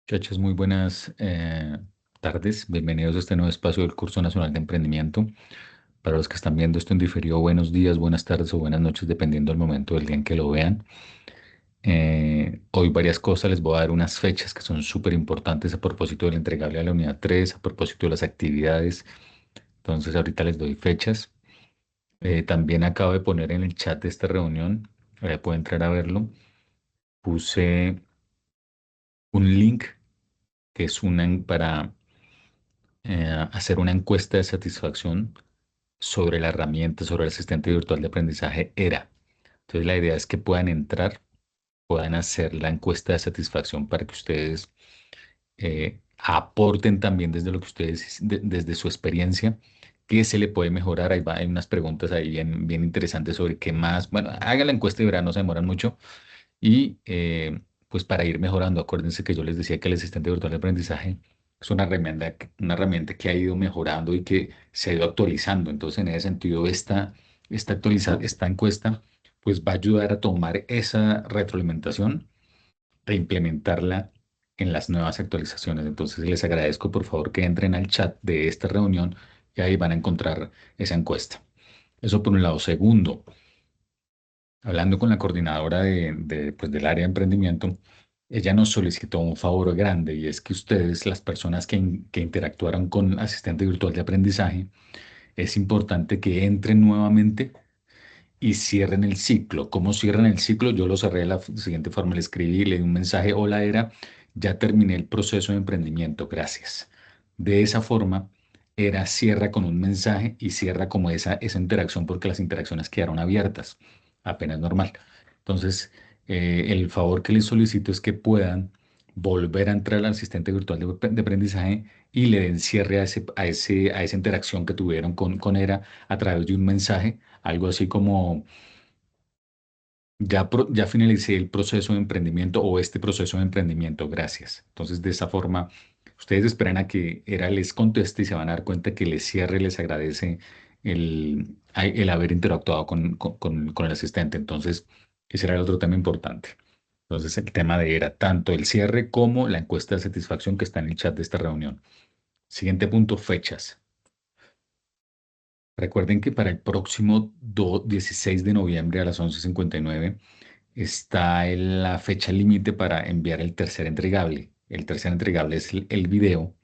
Muchachos, muy buenas tardes. Bienvenidos a este nuevo espacio del Curso Nacional de Emprendimiento. Para los que están viendo esto en diferido, buenos días, buenas tardes o buenas noches, dependiendo del momento del día en que lo vean. Hoy varias cosas, les voy a dar unas fechas que son súper importantes a propósito del entregable a la unidad 3, a propósito de las actividades. Entonces, ahorita les doy fechas. También acabo de poner en el chat de esta reunión, puede entrar a verlo. Puse un link que es para hacer una encuesta de satisfacción sobre la herramienta, sobre el asistente virtual de aprendizaje ERA. Entonces la idea es que puedan entrar, puedan hacer la encuesta de satisfacción para que ustedes aporten también desde lo que ustedes, desde su experiencia, qué se le puede mejorar. Hay unas preguntas ahí bien interesantes sobre qué más. Bueno, hagan la encuesta y verán, no se demoran mucho. Y pues para ir mejorando, acuérdense que yo les decía que el asistente virtual de aprendizaje es una herramienta que ha ido mejorando y que se ha ido actualizando. Entonces, en ese sentido, esta encuesta pues va a ayudar a tomar esa retroalimentación e implementarla en las nuevas actualizaciones. Entonces, les agradezco por favor que entren al chat de esta reunión y ahí van a encontrar esa encuesta. Eso por un lado. Segundo, hablando con la coordinadora pues, del área de emprendimiento, ella nos solicitó un favor grande y es que ustedes, las personas que interactuaron con asistente virtual de aprendizaje, es importante que entren nuevamente y cierren el ciclo. ¿Cómo cierran el ciclo? Yo lo cerré de la siguiente forma, le escribí, le di un mensaje: hola, Era, ya terminé el proceso de emprendimiento, gracias. De esa forma, Era cierra con un mensaje y cierra como esa interacción porque las interacciones quedaron abiertas, apenas normal. Entonces, el favor que les solicito es que puedan volver a entrar al asistente virtual de aprendizaje y le den cierre a esa interacción que tuvieron con Era a través de un mensaje, algo así como: ya finalicé el proceso de emprendimiento o este proceso de emprendimiento, gracias. Entonces, de esa forma, ustedes esperan a que Era les conteste y se van a dar cuenta que les cierre, les agradece el haber interactuado con el asistente. Entonces, ese era el otro tema importante. Entonces, el tema de Era, tanto el cierre como la encuesta de satisfacción que está en el chat de esta reunión. Siguiente punto, fechas. Recuerden que para el próximo 16 de noviembre a las 11:59 está la fecha límite para enviar el tercer entregable. El tercer entregable es el video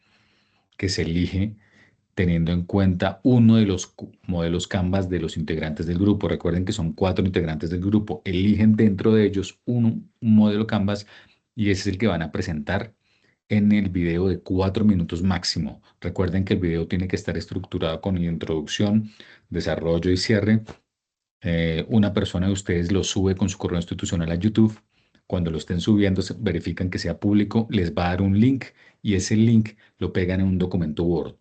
que se elige teniendo en cuenta uno de los modelos Canvas de los integrantes del grupo. Recuerden que son 4 integrantes del grupo. Eligen dentro de ellos un modelo Canvas y ese es el que van a presentar en el video de 4 minutos máximo. Recuerden que el video tiene que estar estructurado con introducción, desarrollo y cierre. Una persona de ustedes lo sube con su correo institucional a YouTube. Cuando lo estén subiendo, verifican que sea público, les va a dar un link y ese link lo pegan en un documento Word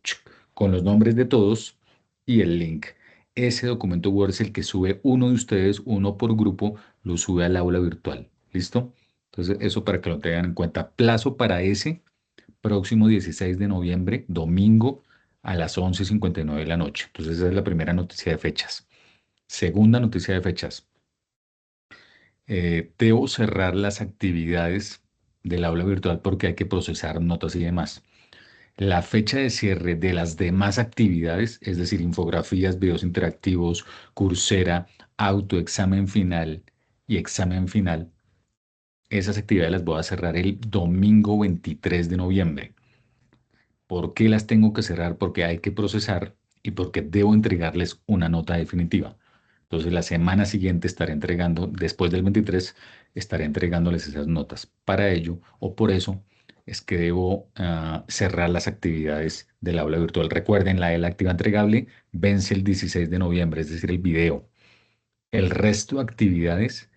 con los nombres de todos y el link. Ese documento Word es el que sube uno de ustedes, uno por grupo, lo sube al aula virtual. ¿Listo? Entonces, eso para que lo tengan en cuenta. Plazo para ese próximo 16 de noviembre, domingo, a las 11:59 de la noche. Entonces, esa es la primera noticia de fechas. Segunda noticia de fechas. Debo cerrar las actividades del aula virtual porque hay que procesar notas y demás. La fecha de cierre de las demás actividades, es decir, infografías, videos interactivos, Coursera, autoexamen final y examen final, esas actividades las voy a cerrar el domingo 23 de noviembre. ¿Por qué las tengo que cerrar? Porque hay que procesar y porque debo entregarles una nota definitiva. Entonces, la semana siguiente estaré entregando, después del 23, estaré entregándoles esas notas. Para ello, o por eso, es que debo cerrar las actividades del aula virtual. Recuerden, la de la activa entregable vence el 16 de noviembre, es decir, el video. El resto de actividades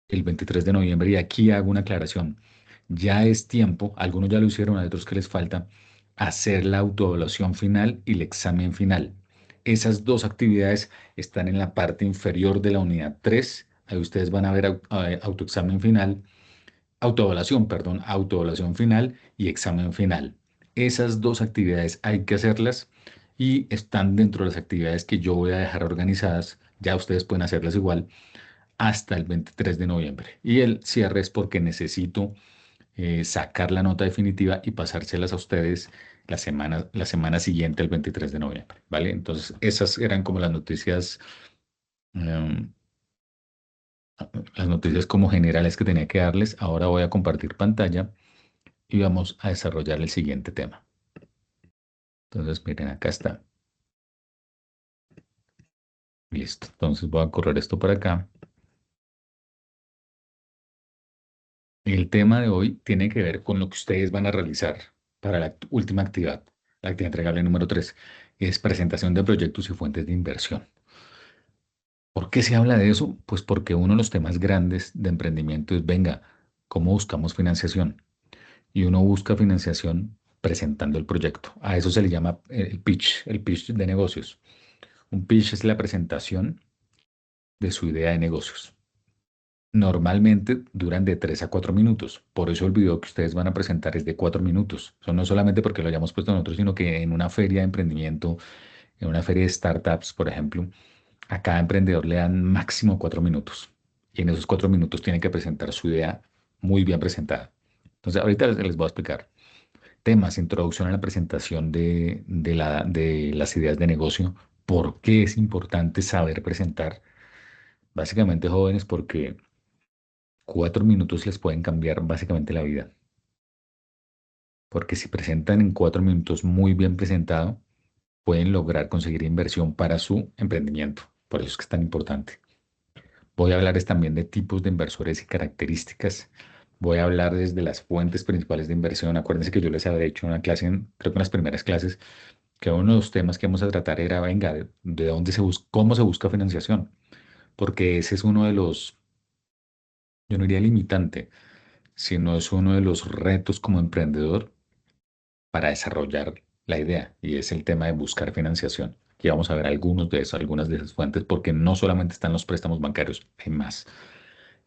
el 23 de noviembre. Y aquí hago una aclaración. Ya es tiempo, algunos ya lo hicieron, hay otros que les falta, hacer la autoevaluación final y el examen final. Esas dos actividades están en la parte inferior de la unidad 3. Ahí ustedes van a ver autoexamen final, autoevaluación, perdón, autoevaluación final y examen final. Esas dos actividades hay que hacerlas y están dentro de las actividades que yo voy a dejar organizadas. Ya ustedes pueden hacerlas igual hasta el 23 de noviembre. Y el cierre es porque necesito sacar la nota definitiva y pasárselas a ustedes la semana siguiente, el 23 de noviembre, ¿vale? Entonces, esas eran como em, las noticias como generales que tenía que darles. Ahora voy a compartir pantalla y vamos a desarrollar el siguiente tema. Entonces, miren, acá está. Listo. Entonces voy a correr esto para acá. El tema de hoy tiene que ver con lo que ustedes van a realizar para la última actividad, la actividad entregable número 3, es presentación de proyectos y fuentes de inversión. ¿Por qué se habla de eso? Pues porque uno de los temas grandes de emprendimiento es, venga, ¿cómo buscamos financiación? Y uno busca financiación presentando el proyecto. A eso se le llama el pitch de negocios. Un pitch es la presentación de su idea de negocios. Normalmente duran de 3 a 4 minutos. Por eso el video que ustedes van a presentar es de 4 minutos. Eso no solamente porque lo hayamos puesto nosotros, sino que en una feria de emprendimiento, en una feria de startups, por ejemplo, a cada emprendedor le dan máximo 4 minutos. Y en esos 4 minutos tiene que presentar su idea muy bien presentada. Entonces, ahorita les voy a explicar. Temas, introducción a la presentación de las ideas de negocio. ¿Por qué es importante saber presentar? Básicamente, jóvenes, porque 4 minutos les pueden cambiar básicamente la vida. Porque si presentan en 4 minutos muy bien presentado, pueden lograr conseguir inversión para su emprendimiento. Por eso es que es tan importante. Voy a hablarles también de tipos de inversores y características. Voy a hablar desde las fuentes principales de inversión. Acuérdense que yo les había hecho una clase, creo que en las primeras clases, que uno de los temas que vamos a tratar era, venga, de dónde se busca, cómo se busca financiación. Porque ese es uno de los, yo no diría limitante, sino es uno de los retos como emprendedor para desarrollar la idea, y es el tema de buscar financiación. Aquí vamos a ver algunos de esos, algunas de esas fuentes, porque no solamente están los préstamos bancarios, hay más.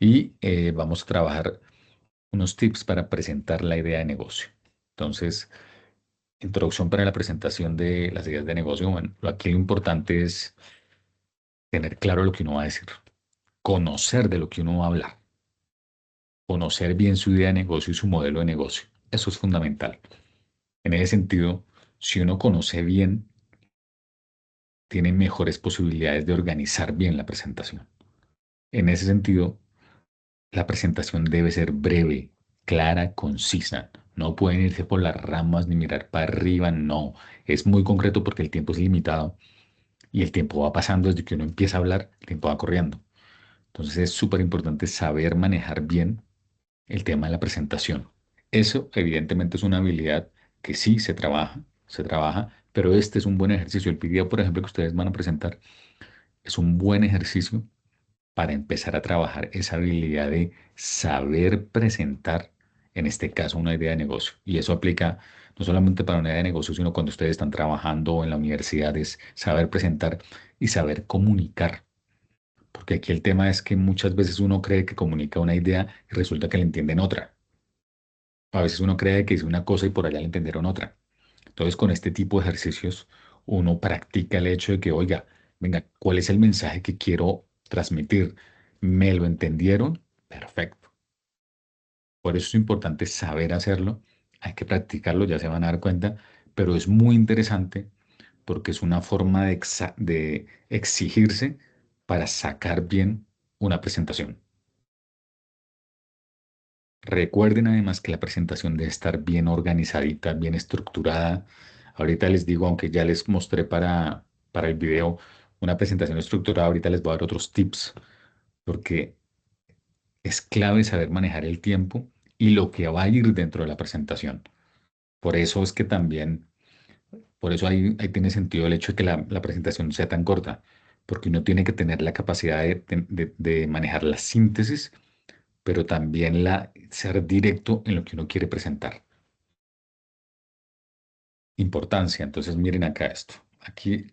Y vamos a trabajar unos tips para presentar la idea de negocio. Entonces, introducción para la presentación de las ideas de negocio. Bueno, aquí lo importante es tener claro lo que uno va a decir, conocer de lo que uno va a hablar, conocer bien su idea de negocio y su modelo de negocio. Eso es fundamental. En ese sentido, si uno conoce bien, tiene mejores posibilidades de organizar bien la presentación. En ese sentido, la presentación debe ser breve, clara, concisa. No pueden irse por las ramas ni mirar para arriba, no. Es muy concreto porque el tiempo es limitado y el tiempo va pasando desde que uno empieza a hablar, el tiempo va corriendo. Entonces es súper importante saber manejar bien el tema de la presentación. Eso evidentemente es una habilidad que sí se trabaja, pero este es un buen ejercicio. El video, por ejemplo, que ustedes van a presentar es un buen ejercicio para empezar a trabajar esa habilidad de saber presentar, en este caso, una idea de negocio. Y eso aplica no solamente para una idea de negocio, sino cuando ustedes están trabajando en la universidad, es saber presentar y saber comunicar. Porque aquí el tema es que muchas veces uno cree que comunica una idea y resulta que le entienden otra. A veces uno cree que dice una cosa y por allá le entendieron otra. Entonces, con este tipo de ejercicios, uno practica el hecho de que, oiga, venga, ¿cuál es el mensaje que quiero transmitir? ¿Me lo entendieron? Perfecto. Por eso es importante saber hacerlo. Hay que practicarlo, ya se van a dar cuenta, pero es muy interesante porque es una forma de exigirse para sacar bien una presentación. Recuerden además que la presentación debe estar bien organizadita, bien estructurada. Ahorita les digo, aunque ya les mostré para el video una presentación estructurada, ahorita les voy a dar otros tips, porque es clave saber manejar el tiempo y lo que va a ir dentro de la presentación. Por eso es que también, por eso ahí tiene sentido el hecho de que la presentación sea tan corta, porque uno tiene que tener la capacidad de manejar la síntesis, pero también ser directo en lo que uno quiere presentar. Importancia. Entonces, miren acá esto. Aquí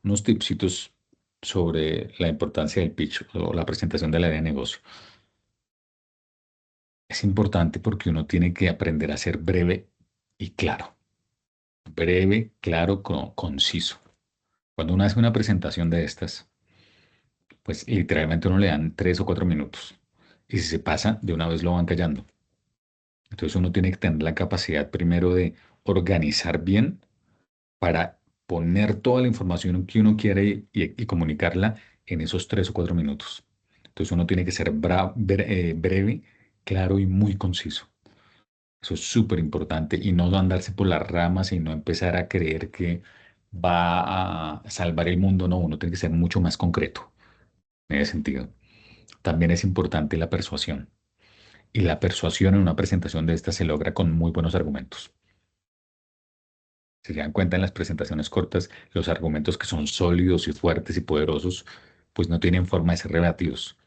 unos tipsitos sobre la importancia del pitch o la presentación de la idea de negocio. Es importante porque uno tiene que aprender a ser breve y claro. Breve, claro, conciso. Cuando uno hace una presentación de estas, pues literalmente uno le dan 3 o 4 minutos. Y si se pasa, de una vez lo van callando. Entonces uno tiene que tener la capacidad primero de organizar bien para poner toda la información que uno quiere y comunicarla en esos 3 o 4 minutos. Entonces uno tiene que ser breve, claro y muy conciso. Eso es súper importante y no andarse por las ramas y no empezar a creer que va a salvar el mundo. No, uno tiene que ser mucho más concreto en ese sentido. También es importante la persuasión. Y la persuasión en una presentación de esta se logra con muy buenos argumentos. Si se dan cuenta en las presentaciones cortas, los argumentos que son sólidos y fuertes y poderosos, pues no tienen forma de ser rebatidos.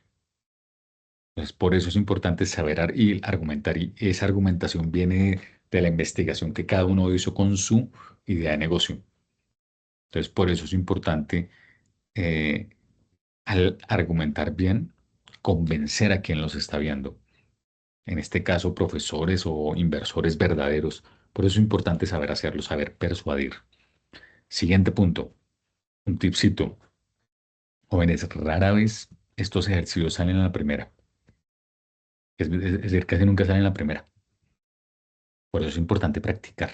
Entonces, por eso es importante saber y argumentar. Y esa argumentación viene de la investigación que cada uno hizo con su idea de negocio. Entonces, por eso es importante, eh, al argumentar bien, convencer a quien los está viendo. En este caso, profesores o inversores verdaderos. Por eso es importante saber hacerlo, saber persuadir. Siguiente punto, un tipcito. Jóvenes, rara vez estos ejercicios salen a la primera. Es decir, casi nunca salen a la primera. Por eso es importante practicar,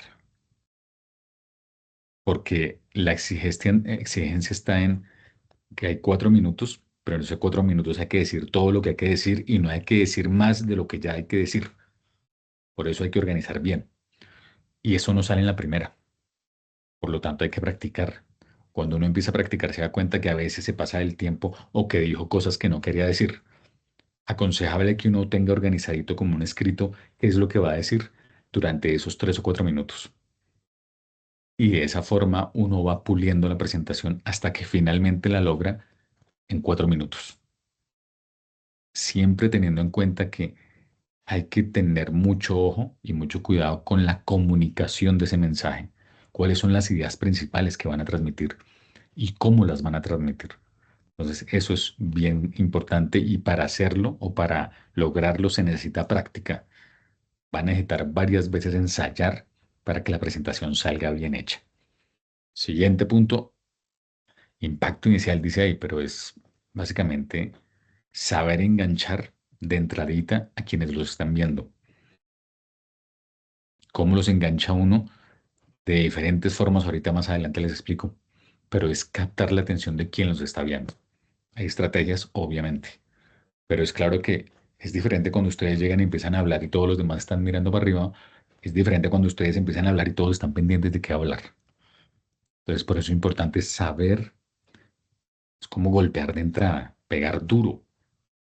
porque la exigencia está en que hay 4 minutos, pero en esos 4 minutos hay que decir todo lo que hay que decir y no hay que decir más de lo que ya hay que decir. Por eso hay que organizar bien. Y eso no sale en la primera. Por lo tanto, hay que practicar. Cuando uno empieza a practicar, se da cuenta que a veces se pasa el tiempo o que dijo cosas que no quería decir. Aconsejable que uno tenga organizadito como un escrito qué es lo que va a decir durante esos 3 o 4 minutos. Y de esa forma uno va puliendo la presentación hasta que finalmente la logra en 4 minutos. Siempre teniendo en cuenta que hay que tener mucho ojo y mucho cuidado con la comunicación de ese mensaje. ¿Cuáles son las ideas principales que van a transmitir y cómo las van a transmitir? Entonces, eso es bien importante y para hacerlo o para lograrlo se necesita práctica. Va a necesitar varias veces ensayar para que la presentación salga bien hecha. Siguiente punto, impacto inicial dice ahí, pero es básicamente saber enganchar de entradita a quienes los están viendo. ¿Cómo los engancha uno? De diferentes formas, ahorita más adelante les explico, pero es captar la atención de quien los está viendo. Hay estrategias, obviamente, pero es claro que es diferente cuando ustedes llegan y empiezan a hablar y todos los demás están mirando para arriba. Es diferente cuando ustedes empiezan a hablar y todos están pendientes de qué hablar. Entonces, por eso es importante saber cómo golpear de entrada, pegar duro,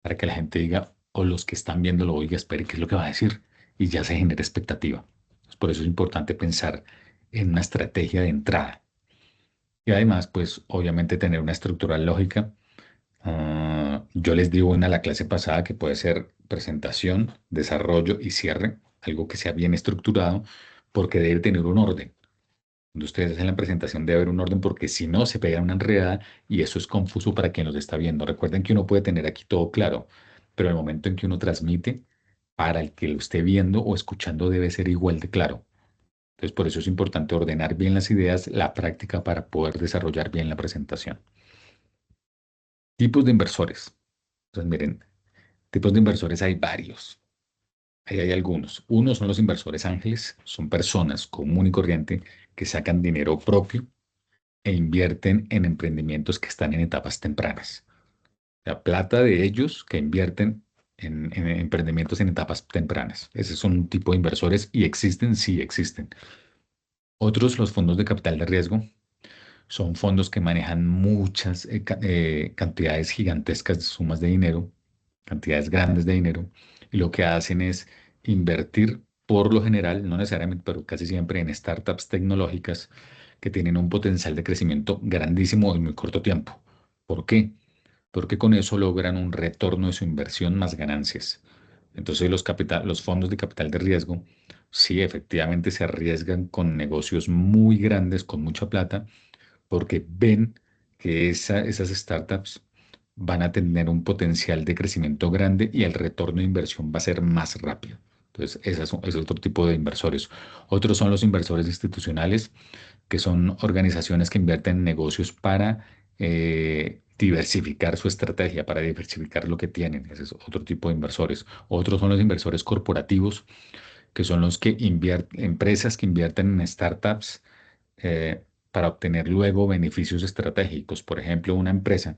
para que la gente diga, o los que están viéndolo, oiga, espere, ¿qué es lo que va a decir? Y ya se genera expectativa. Entonces, por eso es importante pensar en una estrategia de entrada. Y además, pues, obviamente tener una estructura lógica. Yo les digo en la clase pasada que puede ser presentación, desarrollo y cierre, algo que sea bien estructurado, porque debe tener un orden. Cuando ustedes hacen la presentación debe haber un orden porque si no se pega una enredada y eso es confuso para quien los está viendo. Recuerden que uno puede tener aquí todo claro, pero el momento en que uno transmite, para el que lo esté viendo o escuchando debe ser igual de claro. Entonces, por eso es importante ordenar bien las ideas, la práctica para poder desarrollar bien la presentación. Tipos de inversores. Entonces, miren, tipos de inversores hay varios. Ahí hay algunos. Unos son los inversores ángeles, son personas común y corriente que sacan dinero propio e invierten en emprendimientos que están en etapas tempranas. La plata de ellos que invierten en emprendimientos en etapas tempranas. Ese son un tipo de inversores y existen, sí existen. Otros, los fondos de capital de riesgo, son fondos que manejan muchas cantidades gigantescas de sumas de dinero, cantidades grandes de dinero, y lo que hacen es invertir por lo general, no necesariamente, pero casi siempre en startups tecnológicas que tienen un potencial de crecimiento grandísimo en muy corto tiempo. ¿Por qué? Porque con eso logran un retorno de su inversión más ganancias. Entonces los fondos de capital de riesgo, sí, efectivamente se arriesgan con negocios muy grandes, con mucha plata, porque ven que esas startups van a tener un potencial de crecimiento grande y el retorno de inversión va a ser más rápido. Entonces, es otro tipo de inversores. Otros son los inversores institucionales, que son organizaciones que invierten en negocios para diversificar su estrategia, para diversificar lo que tienen. Ese es otro tipo de inversores. Otros son los inversores corporativos, que son los que invierten, empresas que invierten en startups para obtener luego beneficios estratégicos. Por ejemplo, una empresa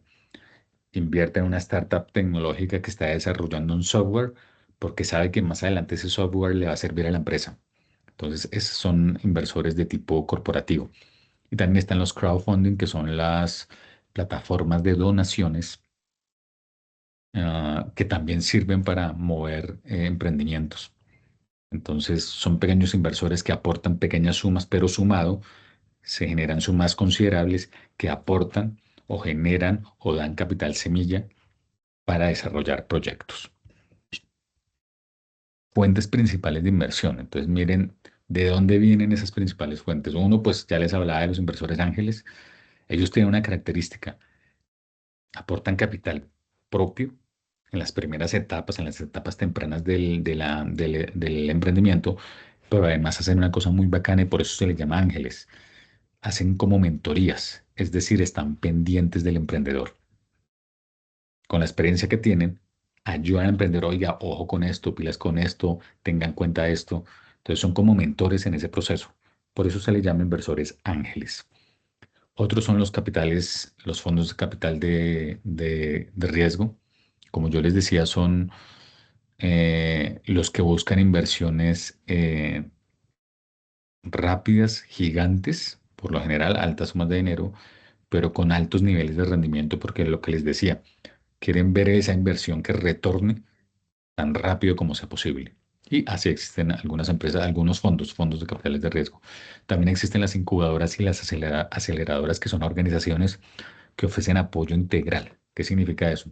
invierte en una startup tecnológica que está desarrollando un software porque sabe que más adelante ese software le va a servir a la empresa. Entonces, esos son inversores de tipo corporativo. Y también están los crowdfunding, que son las plataformas de donaciones que también sirven para mover emprendimientos. Entonces, son pequeños inversores que aportan pequeñas sumas, pero sumado se generan sumas considerables que aportan o generan o dan capital semilla para desarrollar proyectos. Fuentes principales de inversión. Entonces, miren de dónde vienen esas principales fuentes. Uno, pues ya les hablaba de los inversores ángeles. Ellos tienen una característica, aportan capital propio en las primeras etapas, en las etapas tempranas del emprendimiento, pero además hacen una cosa muy bacana y por eso se les llama ángeles. Hacen como mentorías, es decir, están pendientes del emprendedor. Con la experiencia que tienen, ayudan al emprendedor, oiga, ojo con esto, pilas con esto, tengan en cuenta esto. Entonces son como mentores en ese proceso. Por eso se les llama inversores ángeles. Otros son los capitales, los fondos de capital de riesgo. Como yo les decía, son los que buscan inversiones rápidas, gigantes, por lo general altas sumas de dinero, pero con altos niveles de rendimiento, porque es lo que les decía, quieren ver esa inversión que retorne tan rápido como sea posible. Y así existen algunas empresas, algunos fondos, fondos de capitales de riesgo. También existen las incubadoras y las aceleradoras, que son organizaciones que ofrecen apoyo integral. ¿Qué significa eso?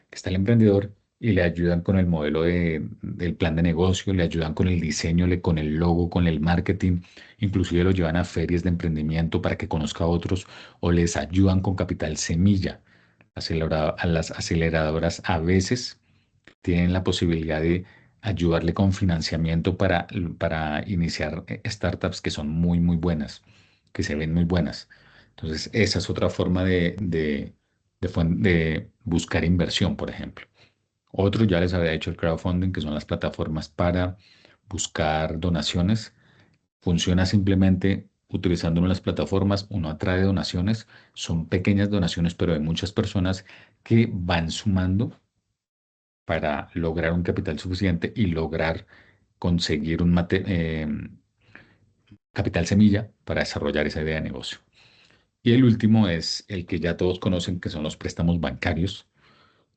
Que está el emprendedor y le ayudan con el modelo del plan de negocio, le ayudan con el diseño, con el logo, con el marketing, inclusive lo llevan a ferias de emprendimiento para que conozca a otros o les ayudan con capital semilla. A las aceleradoras a veces tienen la posibilidad de ayudarle con financiamiento para iniciar startups que son muy, muy buenas, que se ven muy buenas. Entonces, esa es otra forma de buscar inversión, por ejemplo. Otro, ya les había dicho el crowdfunding, que son las plataformas para buscar donaciones. Funciona simplemente utilizando las plataformas, uno atrae donaciones, son pequeñas donaciones, pero de muchas personas que van sumando para lograr un capital suficiente y lograr conseguir capital semilla para desarrollar esa idea de negocio. Y el último es el que ya todos conocen, que son los préstamos bancarios.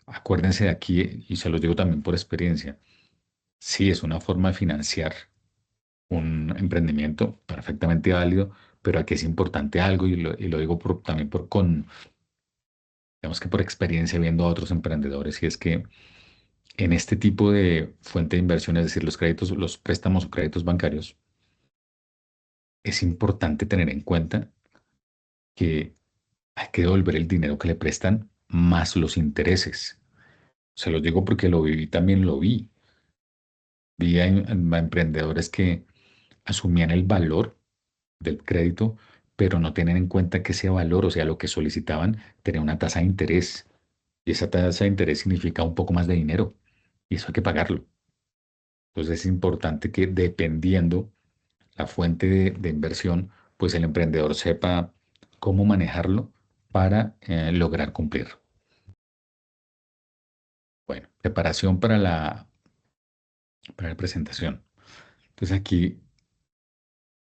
Acuérdense de aquí, y se los digo también por experiencia, sí es una forma de financiar un emprendimiento perfectamente válido, pero aquí es importante algo, y lo digo también digamos que por experiencia viendo a otros emprendedores, y es que en este tipo de fuente de inversión, es decir, los créditos, los préstamos o créditos bancarios, es importante tener en cuenta que hay que devolver el dinero que le prestan más los intereses. Se los digo porque lo viví, también lo vi. Vi a emprendedores que asumían el valor del crédito, pero no tienen en cuenta que ese valor, o sea, lo que solicitaban, tenía una tasa de interés. Y esa tasa de interés significa un poco más de dinero. Y eso hay que pagarlo. Entonces es importante que dependiendo la fuente de inversión, pues el emprendedor sepa cómo manejarlo para lograr cumplir. Bueno, preparación para la presentación. Entonces aquí,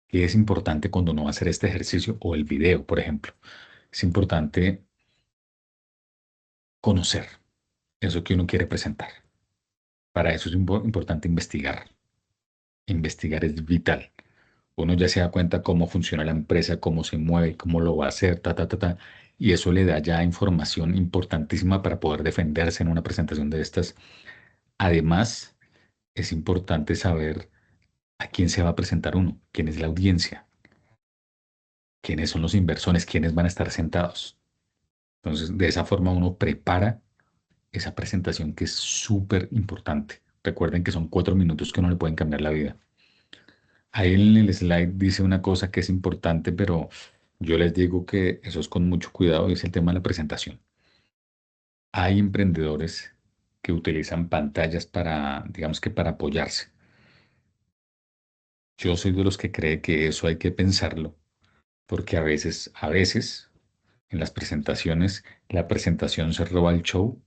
¿qué es importante cuando uno va a hacer este ejercicio o el video, por ejemplo? Es importante conocer eso que uno quiere presentar. Para eso es importante investigar. Investigar es vital. Uno ya se da cuenta cómo funciona la empresa, cómo se mueve, cómo lo va a hacer, ta, ta, ta, ta. Y eso le da ya información importantísima para poder defenderse en una presentación de estas. Además, es importante saber a quién se va a presentar uno, quién es la audiencia, quiénes son los inversores, quiénes van a estar sentados. Entonces, de esa forma uno prepara esa presentación que es súper importante. Recuerden que son 4 minutos que no le pueden cambiar la vida. Ahí en el slide dice una cosa que es importante, pero yo les digo que eso es con mucho cuidado, y es el tema de la presentación. Hay emprendedores que utilizan pantallas para, digamos que para apoyarse. Yo soy de los que cree que eso hay que pensarlo, porque a veces, en las presentaciones, la presentación se roba el show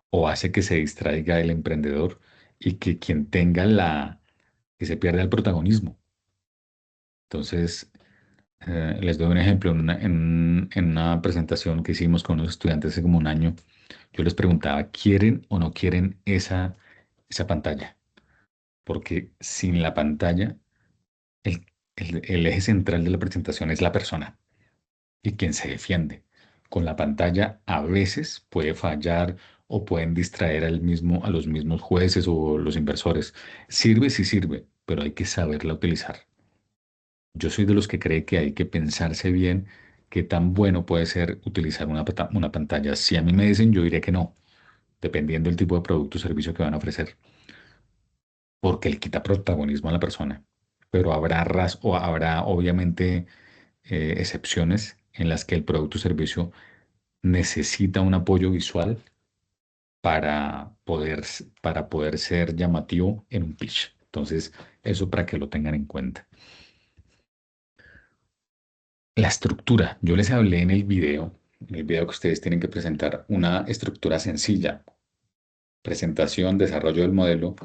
o hace que se distraiga el emprendedor y que quien tenga que se pierda el protagonismo. Entonces, les doy un ejemplo. En una presentación que hicimos con unos estudiantes hace como un año, yo les preguntaba, ¿quieren o no quieren esa pantalla? Porque sin la pantalla, el, el eje central de la presentación es la persona y quien se defiende. Con la pantalla a veces puede fallar o pueden distraer a los mismos jueces o los inversores. Sirve, sí sirve, pero hay que saberla utilizar. Yo soy de los que cree que hay que pensarse bien qué tan bueno puede ser utilizar una pantalla. Si a mí me dicen, yo diría que no, dependiendo del tipo de producto o servicio que van a ofrecer, porque le quita protagonismo a la persona. Pero habrá obviamente excepciones en las que el producto o servicio necesita un apoyo visual para poder ser llamativo en un pitch. Entonces, eso para que lo tengan en cuenta. La estructura, yo les hablé en el video que ustedes tienen que presentar una estructura sencilla, presentación, desarrollo del modelo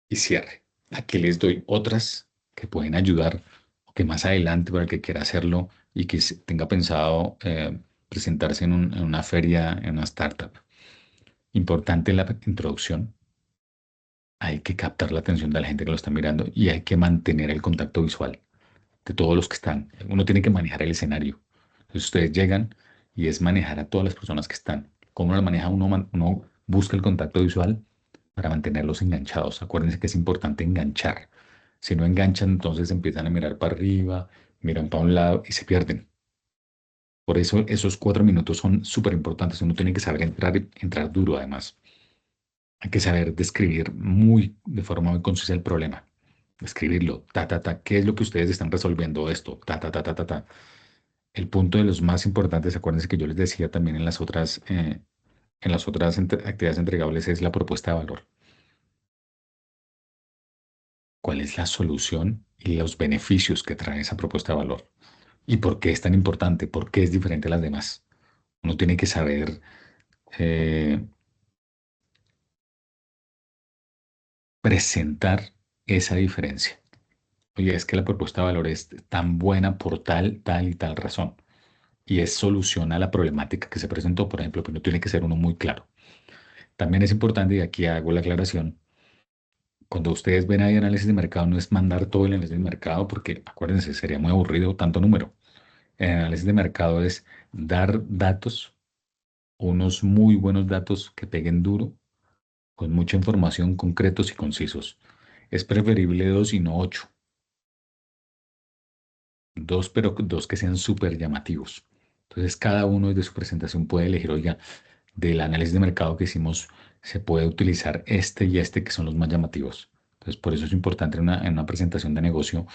y cierre. Aquí les doy otras que pueden ayudar o que más adelante para el que quiera hacerlo y que tenga pensado presentarse en una feria, en una startup. Importante la introducción, hay que captar la atención de la gente que lo está mirando y hay que mantener el contacto visual de todos los que están. Uno tiene que manejar el escenario. Entonces ustedes llegan y es manejar a todas las personas que están. ¿Cómo lo maneja uno? Uno busca el contacto visual para mantenerlos enganchados. Acuérdense que es importante enganchar. Si no enganchan, entonces empiezan a mirar para arriba, miran para un lado y se pierden. Por eso esos 4 minutos son súper importantes. Uno tiene que saber entrar duro además. Hay que saber describir de forma muy concisa el problema. Escribirlo, ¿qué es lo que ustedes están resolviendo esto? Ta. El punto de los más importantes, acuérdense que yo les decía también en las otras actividades entregables, es la propuesta de valor. ¿Cuál es la solución y los beneficios que trae esa propuesta de valor? ¿Y por qué es tan importante? ¿Por qué es diferente a las demás? Uno tiene que saber eh, presentar esa diferencia. Oye, es que la propuesta de valor es tan buena por tal y tal razón. Y es solución a la problemática que se presentó, por ejemplo, pero tiene que ser uno muy claro. También es importante, y aquí hago la aclaración, cuando ustedes ven ahí análisis de mercado, no es mandar todo el análisis de mercado, porque acuérdense, sería muy aburrido tanto número. El análisis de mercado es dar datos, unos muy buenos datos que peguen duro, con mucha información, concretos y concisos. Es preferible dos y no ocho. Dos, pero dos que sean súper llamativos. Entonces, cada uno desde su presentación puede elegir, oiga, del análisis de mercado que hicimos, se puede utilizar este y este que son los más llamativos. Entonces, por eso es importante en una presentación de negocio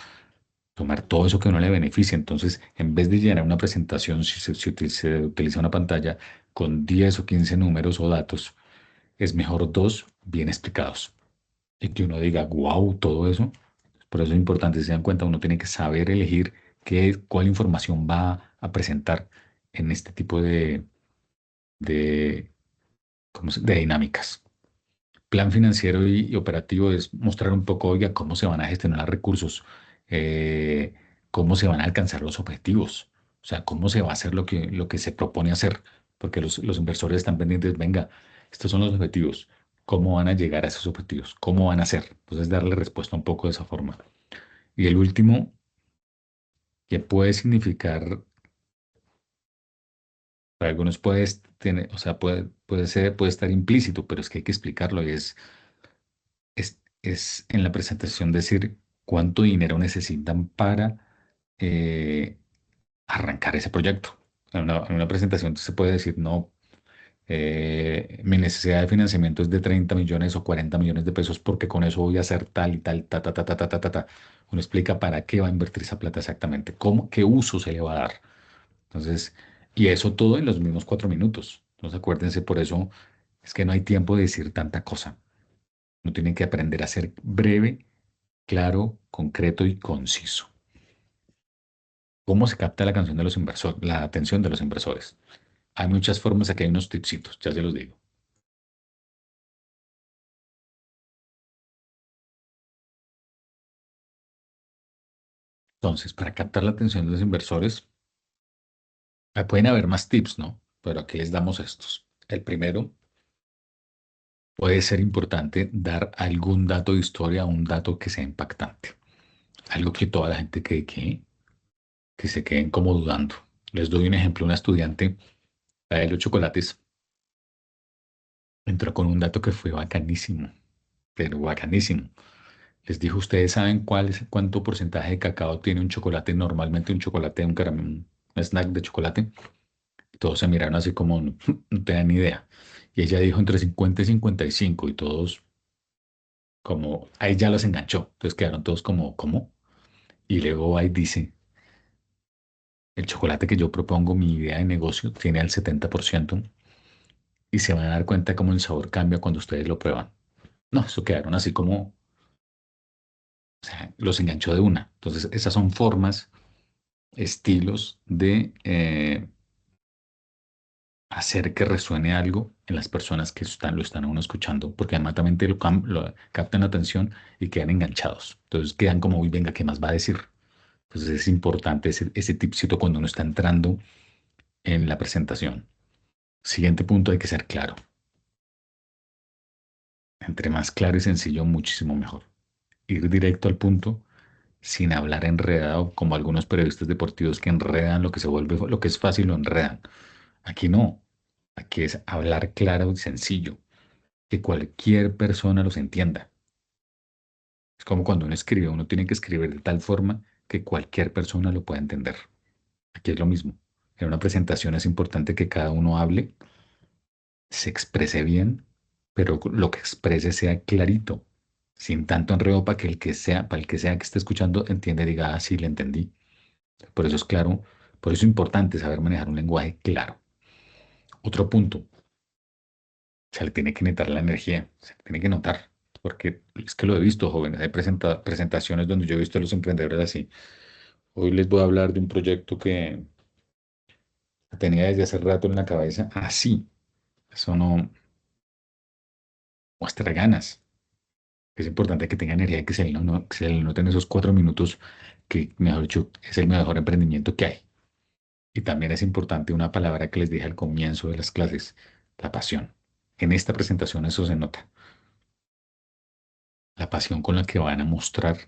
tomar todo eso que a uno le beneficia. Entonces, en vez de llenar una presentación, si se utiliza una pantalla con 10 o 15 números o datos, es mejor dos bien explicados y que uno diga, wow, todo eso. Por eso es importante, si se dan cuenta, uno tiene que saber elegir cuál información va a presentar en este tipo de, de dinámicas. Plan financiero y operativo es mostrar un poco, oiga, cómo se van a gestionar los recursos, eh, cómo se van a alcanzar los objetivos, o sea, cómo se va a hacer lo que se propone hacer, porque los inversores están pendientes, venga, estos son los objetivos, cómo van a llegar a esos objetivos, cómo van a hacer. Entonces, darle respuesta un poco de esa forma. Y el último, que puede significar, para algunos tener, o sea, puede estar implícito, pero es que hay que explicarlo y es en la presentación decir cuánto dinero necesitan para eh, arrancar ese proyecto. En una presentación se puede decir, no, mi necesidad de financiamiento es de 30 millones o 40 millones de pesos porque con eso voy a hacer tal y tal, ta. Uno explica para qué va a invertir esa plata exactamente, qué uso se le va a dar. Entonces, y eso todo en los mismos 4 minutos. Entonces, acuérdense, por eso es que no hay tiempo de decir tanta cosa. Uno tiene que aprender a ser breve, claro, concreto y conciso. ¿Cómo se capta la canción de los inversores, la atención de los inversores? Hay muchas formas, aquí hay unos tipsitos, ya se los digo. Entonces, para captar la atención de los inversores, pueden haber más tips, ¿no? Pero aquí les damos estos. El primero, puede ser importante dar algún dato de historia, un dato que sea impactante. Algo que toda la gente que se queden como dudando. Les doy un ejemplo. Una estudiante, la de los chocolates, entró con un dato que fue bacanísimo, pero bacanísimo. Les dijo, ¿ustedes saben cuánto porcentaje de cacao tiene un chocolate? Normalmente un chocolate, un caramelo, un snack de chocolate. Todos se miraron así como, no, no tenían ni idea. Y ella dijo entre 50 y 55 y todos como, ahí ya los enganchó. Entonces quedaron todos como, ¿cómo? Y luego ahí dice, el chocolate que yo propongo, mi idea de negocio, tiene el 70% y se van a dar cuenta cómo el sabor cambia cuando ustedes lo prueban. No, eso quedaron así como, o sea, los enganchó de una. Entonces, esas son formas, estilos de hacer que resuene algo en las personas que lo están a uno escuchando, porque además también lo captan la atención y quedan enganchados. Entonces, quedan como, uy, venga, ¿qué más va a decir? Entonces, es importante ese tipcito cuando uno está entrando en la presentación. Siguiente punto, hay que ser claro. Entre más claro y sencillo, muchísimo mejor. Ir directo al punto sin hablar enredado, como algunos periodistas deportivos que enredan lo que se vuelve, lo que es fácil lo enredan. Aquí no. Aquí es hablar claro y sencillo, que cualquier persona los entienda. Es como cuando uno escribe, uno tiene que escribir de tal forma que cualquier persona lo pueda entender. Aquí es lo mismo. En una presentación es importante que cada uno hable, se exprese bien, pero lo que exprese sea clarito, sin tanto enredo para que para el que sea que esté escuchando entienda y diga, ah, sí, le entendí. Por eso es claro, por eso es importante saber manejar un lenguaje claro. Otro punto, se le tiene que notar la energía, se le tiene que notar, porque es que lo he visto, jóvenes, hay presentaciones donde yo he visto a los emprendedores así. Hoy les voy a hablar de un proyecto que tenía desde hace rato en la cabeza, así, eso no muestra ganas. Es importante que tenga energía y que que se le noten esos 4 minutos que, mejor dicho, es el mejor emprendimiento que hay. Y también es importante una palabra que les dije al comienzo de las clases, la pasión. En esta presentación eso se nota, la pasión con la que van a mostrar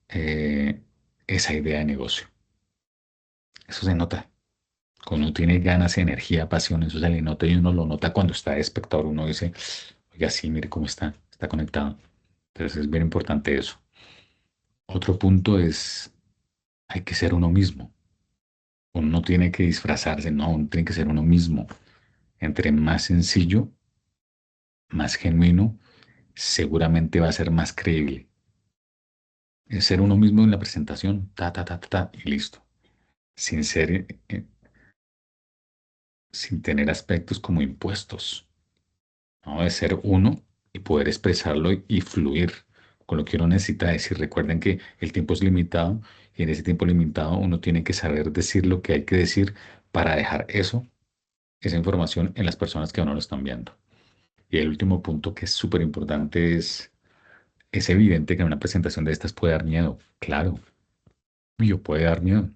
eh, esa idea de negocio. Eso se nota. Cuando uno tiene ganas, energía, pasión, eso se le nota y uno lo nota cuando está de espectador. Uno dice, oiga, sí, mire cómo está conectado. Entonces es bien importante eso. Otro punto es, hay que ser uno mismo. Uno no tiene que disfrazarse, no, uno tiene que ser uno mismo. Entre más sencillo, más genuino, seguramente va a ser más creíble. Es ser uno mismo en la presentación, y listo. Sin ser, sin tener aspectos como impuestos, ¿no? De ser uno y poder expresarlo y fluir con lo que uno necesita decir. Recuerden que el tiempo es limitado y en ese tiempo limitado uno tiene que saber decir lo que hay que decir para dejar eso, esa información en las personas que a uno lo están viendo. Y el último punto que es súper importante es evidente que en una presentación de estas puede dar miedo. Claro, yo puede dar miedo.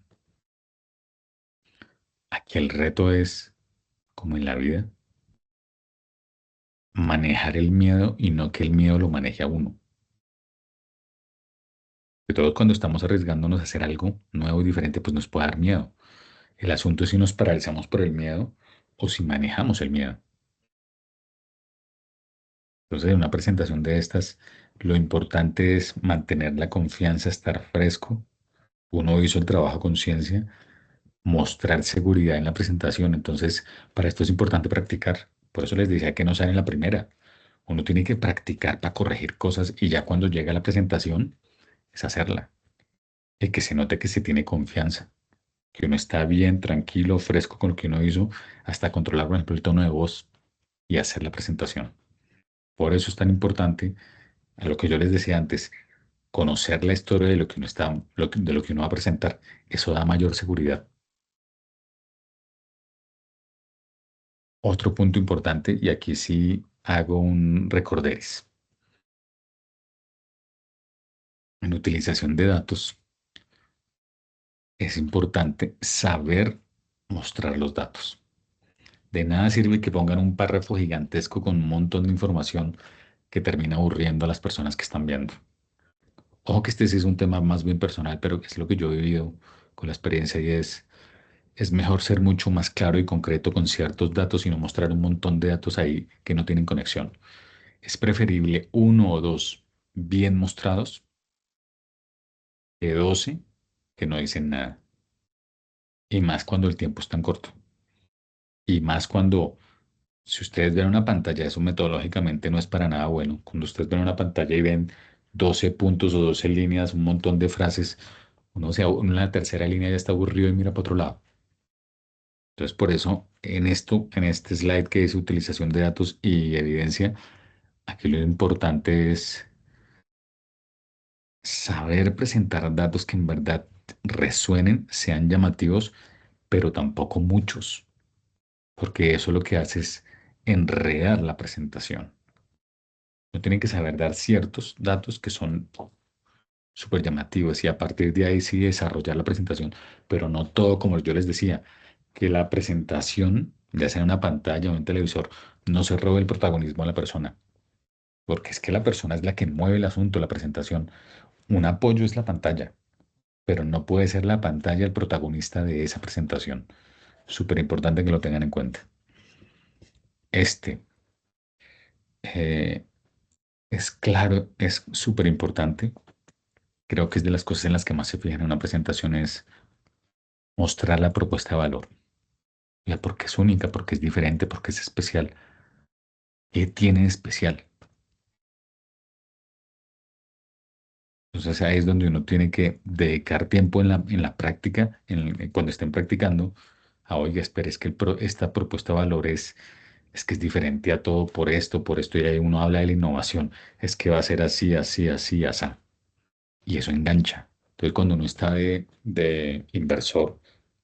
Aquí el reto es, como en la vida, manejar el miedo y no que el miedo lo maneje a uno. De todos cuando estamos arriesgándonos a hacer algo nuevo y diferente, pues nos puede dar miedo. El asunto es si nos paralizamos por el miedo o si manejamos el miedo. Entonces, en una presentación de estas, lo importante es mantener la confianza, estar fresco. Uno hizo el trabajo a conciencia, mostrar seguridad en la presentación. Entonces, para esto es importante practicar. Por eso les decía que no sale en la primera. Uno tiene que practicar para corregir cosas y ya cuando llega la presentación es hacerla. Y que se note que se tiene confianza, que uno está bien, tranquilo, fresco con lo que uno hizo, hasta controlar, por ejemplo, el tono de voz y hacer la presentación. Por eso es tan importante a lo que yo les decía antes. conocer la historia de lo que uno está, de lo que uno va a presentar, eso da mayor seguridad. Otro punto importante, y aquí sí hago un recorderis, en utilización de datos es importante saber mostrar los datos. De nada sirve que pongan un párrafo gigantesco con un montón de información que termina aburriendo a las personas que están viendo. Ojo que este sí es un tema más bien personal, pero es lo que yo he vivido con la experiencia y es mejor ser mucho más claro y concreto con ciertos datos y no mostrar un montón de datos ahí que no tienen conexión. Es preferible uno o dos bien mostrados que 12 que no dicen nada. Y más cuando el tiempo es tan corto. Y más cuando, si ustedes ven una pantalla, eso metodológicamente no es para nada bueno. Cuando ustedes ven una pantalla y ven 12 puntos o 12 líneas, un montón de frases, uno en la tercera línea ya está aburrido y mira para otro lado. Entonces, por eso, en este slide que es utilización de datos y evidencia, aquí lo importante es saber presentar datos que en verdad resuenen, sean llamativos, pero tampoco muchos, porque eso lo que hace es enredar la presentación. No tienen que saber dar ciertos datos que son súper llamativos y a partir de ahí sí desarrollar la presentación, pero no todo, como yo les decía, que la presentación, ya sea en una pantalla o en un televisor, no se robe el protagonismo a la persona, porque es que la persona es la que mueve el asunto, la presentación. Un apoyo es la pantalla, pero no puede ser la pantalla el protagonista de esa presentación. Súper importante que lo tengan en cuenta. Este eh, es claro, es súper importante. Creo que es de las cosas en las que más se fijan en una presentación es mostrar la propuesta de valor. Ya porque es única, porque es diferente, porque es especial. ¿Qué tiene de especial? Entonces ahí es donde uno tiene que dedicar tiempo en la práctica, cuando estén practicando, a oiga, espera, es que esta propuesta de valor es que es diferente a todo por esto, y ahí uno habla de la innovación, es que va a ser así, así, así, así. Y eso engancha. Entonces cuando uno está de inversor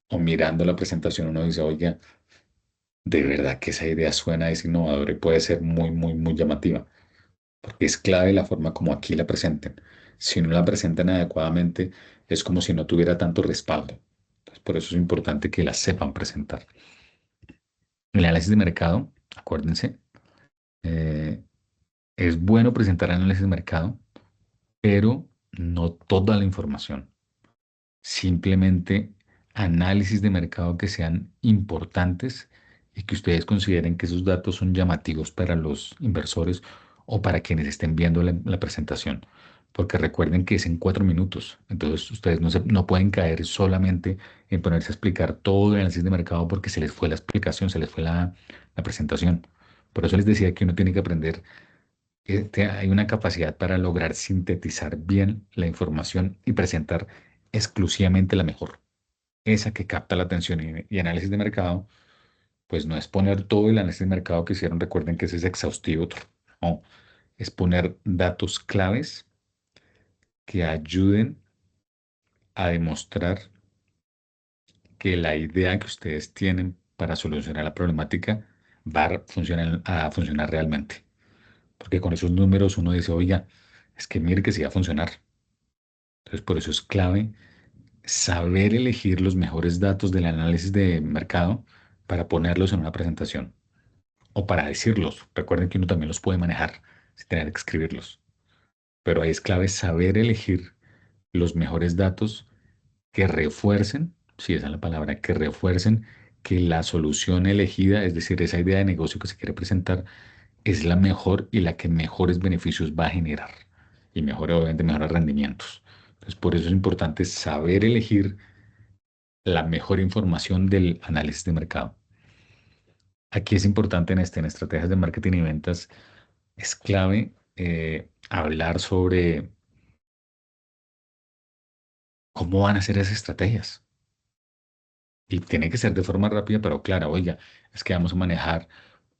o mirando la presentación, uno dice, oiga, de verdad que esa idea suena, es innovadora y puede ser muy, muy, muy llamativa, porque es clave la forma como aquí la presenten. Si no la presentan adecuadamente, es como si no tuviera tanto respaldo. Entonces, por eso es importante que la sepan presentar. El análisis de mercado, acuérdense, eh, es bueno presentar análisis de mercado, pero no toda la información. Simplemente análisis de mercado que sean importantes y que ustedes consideren que esos datos son llamativos para los inversores o para quienes estén viendo la presentación. Porque recuerden que es en 4 minutos. Entonces ustedes no pueden caer solamente en ponerse a explicar todo el análisis de mercado porque se les fue la explicación, se les fue la presentación. Por eso les decía que uno tiene que aprender que hay una capacidad para lograr sintetizar bien la información y presentar exclusivamente la mejor, esa que capta la atención y análisis de mercado, pues no es poner todo el análisis de mercado que hicieron, recuerden que ese es exhaustivo, no, es poner datos claves que ayuden a demostrar que la idea que ustedes tienen para solucionar la problemática va a funcionar realmente. Porque con esos números uno dice, oiga, es que mire que sí va a funcionar. Entonces, por eso es clave saber elegir los mejores datos del análisis de mercado para ponerlos en una presentación o para decirlos. Recuerden que uno también los puede manejar sin tener que escribirlos. Pero ahí es clave saber elegir los mejores datos que refuercen, si esa es la palabra, que refuercen que la solución elegida, es decir, esa idea de negocio que se quiere presentar, es la mejor y la que mejores beneficios va a generar y mejor, obviamente, mejores rendimientos. Entonces, por eso es importante saber elegir la mejor información del análisis de mercado. Aquí es importante en estrategias de marketing y ventas, es clave hablar sobre cómo van a ser esas estrategias. Y tiene que ser de forma rápida, pero clara. Oiga, es que vamos a manejar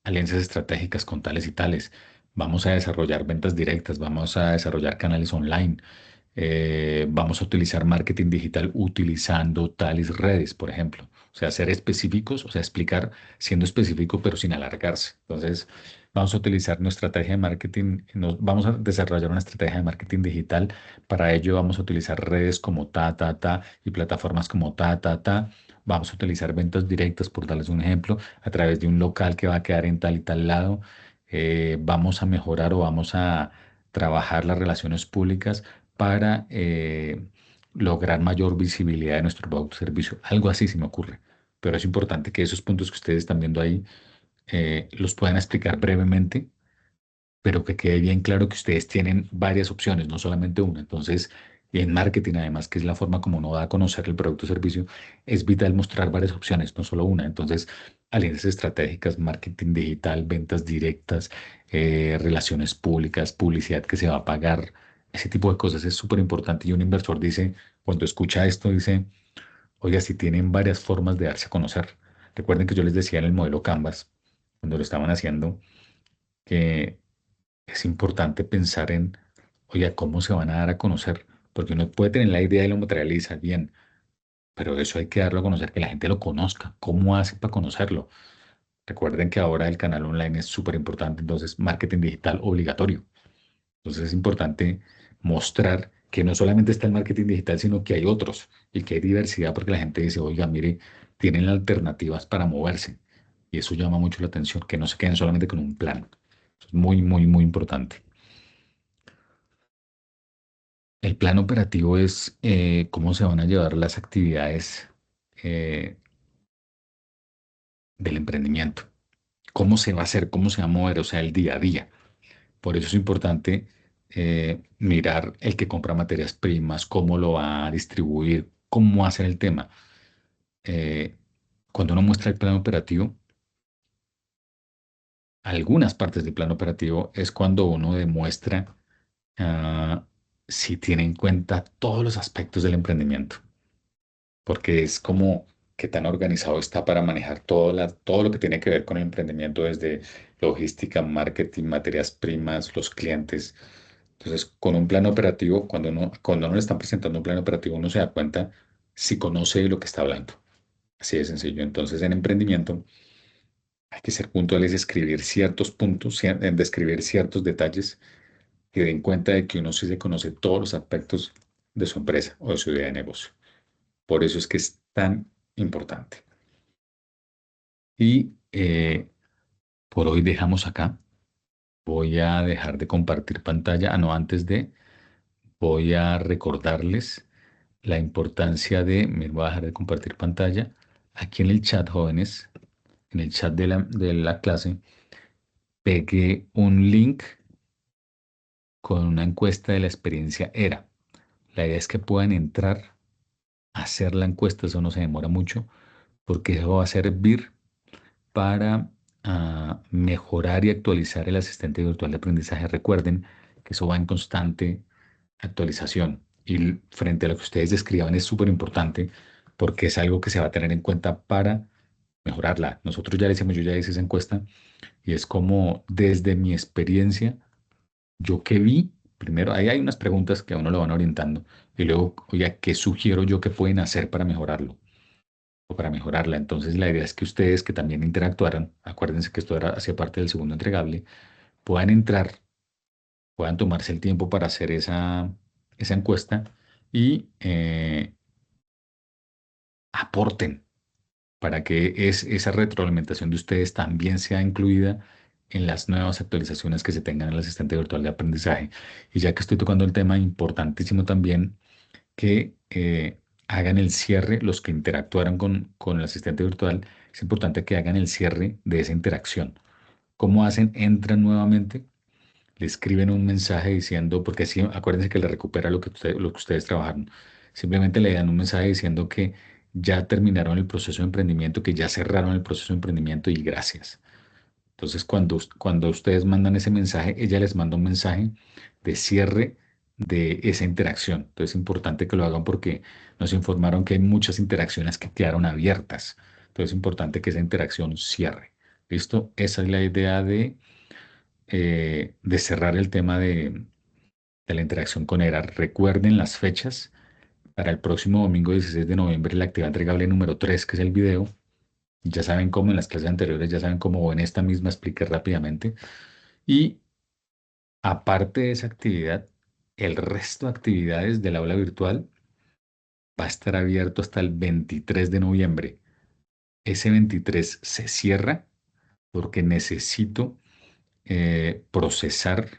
alianzas estratégicas con tales y tales. Vamos a desarrollar ventas directas, vamos a desarrollar canales online, vamos a utilizar marketing digital utilizando tales redes, por ejemplo. O sea, ser específicos, o sea, explicar siendo específico pero sin alargarse. Entonces, vamos a utilizar nuestra estrategia de marketing, vamos a desarrollar una estrategia de marketing digital. Para ello vamos a utilizar redes como y plataformas como ta. Vamos a utilizar ventas directas, por darles un ejemplo, a través de un local que va a quedar en tal y tal lado. Vamos a mejorar o vamos a trabajar las relaciones públicas para lograr mayor visibilidad de nuestro producto o servicio. Algo así se me ocurre. Pero es importante que esos puntos que ustedes están viendo ahí los puedan explicar brevemente, pero que quede bien claro que ustedes tienen varias opciones, no solamente una. Entonces, y en marketing, además, que es la forma como uno da a conocer el producto o servicio, es vital mostrar varias opciones, no solo una. Entonces, alianzas estratégicas, marketing digital, ventas directas, relaciones públicas, publicidad que se va a pagar, ese tipo de cosas es súper importante. Y un inversor dice, cuando escucha esto, dice, oiga, si tienen varias formas de darse a conocer. Recuerden que yo les decía en el modelo Canvas, cuando lo estaban haciendo, que es importante pensar en, oye, ¿cómo se van a dar a conocer? Porque uno puede tener la idea y lo materializa bien, pero eso hay que darlo a conocer, que la gente lo conozca. ¿Cómo hace para conocerlo? Recuerden que ahora el canal online es súper importante, entonces marketing digital obligatorio. Entonces es importante mostrar que no solamente está el marketing digital, sino que hay otros y que hay diversidad porque la gente dice, oiga, mire, tienen alternativas para moverse. Y eso llama mucho la atención, que no se queden solamente con un plan. Eso es muy, muy, muy importante. El plan operativo es cómo se van a llevar las actividades eh, del emprendimiento, cómo se va a hacer, cómo se va a mover, o sea, el día a día. Por eso es importante mirar el que compra materias primas, cómo lo va a distribuir, cómo va a ser el tema. Eh, Cuando uno muestra el plan operativo, algunas partes del plan operativo es cuando uno demuestra ah, si tiene en cuenta todos los aspectos del emprendimiento. Porque es como que tan organizado está para manejar todo lo que tiene que ver con el emprendimiento, desde logística, marketing, materias primas, los clientes. Entonces, con un plan operativo, cuando uno le están presentando un plan operativo, uno se da cuenta si conoce de lo que está hablando. Así de sencillo. Entonces, en emprendimiento hay que ser puntuales y escribir ciertos puntos, describir ciertos detalles que den cuenta de que uno sí se conoce todos los aspectos de su empresa o de su idea de negocio. Por eso es que es tan importante. Y por hoy dejamos acá. Voy a dejar de compartir pantalla. Ah, no, voy a recordarles la importancia me voy a dejar de compartir pantalla. Aquí en el chat, jóvenes, en el chat de la clase, pegué un link con una encuesta de la experiencia ERA. La idea es que puedan entrar a hacer la encuesta, eso no se demora mucho, porque eso va a servir para mejorar y actualizar el asistente virtual de aprendizaje. Recuerden que eso va en constante actualización y frente a lo que ustedes describan es súper importante porque es algo que se va a tener en cuenta para mejorarla. Nosotros ya le hicimos, yo ya hice esa encuesta y es como desde mi experiencia, yo que vi, primero ahí hay unas preguntas que a uno lo van orientando y luego, oye, ¿qué sugiero yo que pueden hacer para mejorarlo? O para mejorarla. Entonces, la idea es que ustedes que también interactuaran, acuérdense que esto era hacia parte del segundo entregable, puedan entrar, puedan tomarse el tiempo para hacer esa encuesta y aporten para que esa retroalimentación de ustedes también sea incluida en las nuevas actualizaciones que se tengan en el asistente virtual de aprendizaje. Y ya que estoy tocando el tema, importantísimo también que hagan el cierre, los que interactuaron con el asistente virtual, es importante que hagan el cierre de esa interacción. ¿Cómo hacen? Entran nuevamente, le escriben un mensaje diciendo, porque así acuérdense que le recupera lo que ustedes trabajaron. Simplemente le dan un mensaje diciendo que ya terminaron el proceso de emprendimiento, que ya cerraron el proceso de emprendimiento y gracias. Entonces, cuando ustedes mandan ese mensaje, ella les manda un mensaje de cierre de esa interacción. Entonces, es importante que lo hagan porque nos informaron que hay muchas interacciones que quedaron abiertas. Entonces, es importante que esa interacción cierre. ¿Listo? Esa es la idea de cerrar el tema de la interacción con ERA. Recuerden las fechas para el próximo domingo 16 de noviembre, la actividad entregable número 3 que es el video. Ya saben cómo en las clases anteriores, ya saben cómo en esta misma expliqué rápidamente. Y aparte de esa actividad, el resto de actividades del aula virtual va a estar abierto hasta el 23 de noviembre. Ese 23 se cierra porque necesito procesar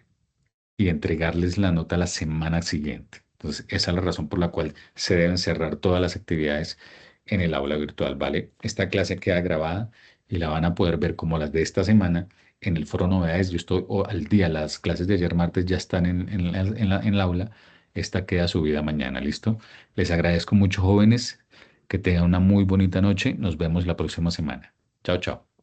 y entregarles la nota la semana siguiente. Entonces, esa es la razón por la cual se deben cerrar todas las actividades en el aula virtual, ¿vale? Esta clase queda grabada y la van a poder ver como las de esta semana en el foro novedades. Yo estoy al día, las clases de ayer martes ya están en el aula. Esta queda subida mañana, ¿listo? Les agradezco mucho, jóvenes, que tengan una muy bonita noche. Nos vemos la próxima semana. Chao, chao.